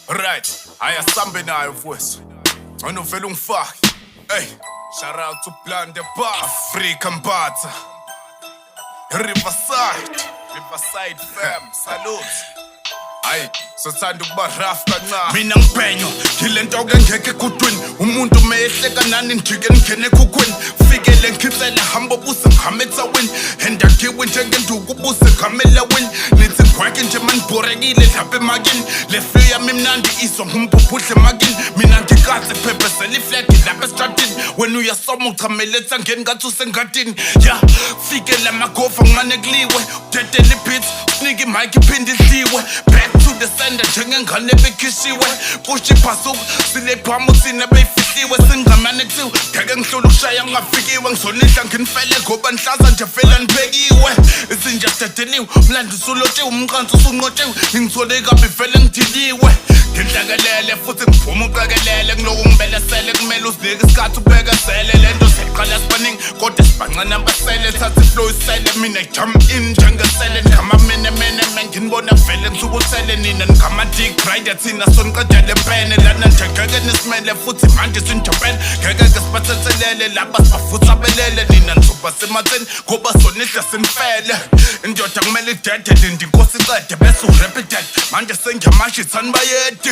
Right, ayasambe nayo mfowethu. Ngcono vele ungifake. Hey, shout out to Plan the Bar, Africa Mbatha. Riverside fam, salute. Hayi, sothanda ukuba rough kancane. Mina ngibhenyo, ngilento ke ngeke kudwini. Umuntu meyehleka nani njike ngene ekhukhwini. Fikele ngikhitsela hamba buse ngihameta win. Endakiwe njengenduku buse ngamela win. Nithi ngwake nje manibhorekile lapha emakini. Le flow yami mnandi iswa ngumbubhudle emakini. Mina ngikatse phephezela iflag lapha estradini. Wena uyasoma uchamele etsangeni ngathi usengadini. Yeah, fikele amagofa ngimane kuliwe. Udedele ibeats, usinike imic iphinde idliwe. Back to the sender njengengane bekhishiwe. Push iphasuku silephamu thina beyifihliwe. Singamane kuthiwa ngeke ngihlole ukushaya ngingafikiwe. Ngizonidla nginifele ngoba nihlaza nje vele niphekiwe. Izinja sidedeliwe, umlando usulotshiwe, umqansi usunqotshiwe. Ngithole kabi vele ngidiliwe. Ngihlakelele futhi ngiphuma uqekelele. Ngiloku ngibelesele kumele uzinike isikhathi ubekezele. Lento siqala sibaningi kodwa sibancane abasele. Thatha iflow isele mina jump in njengesele. Ngamamene nginibona vele ngisukuthele nina ngama-dick rider thina soniqedele empene. Lana nje ngeke nisimele futhi manje sinijambele. Ngeke siphathelele laba sibafutha belele. Nina nisuba sematheni ngoba sonidla sinifele. Indoda kumele idede linda inkosi icede bese urepidede. Manje sengiyamashisa nibayede.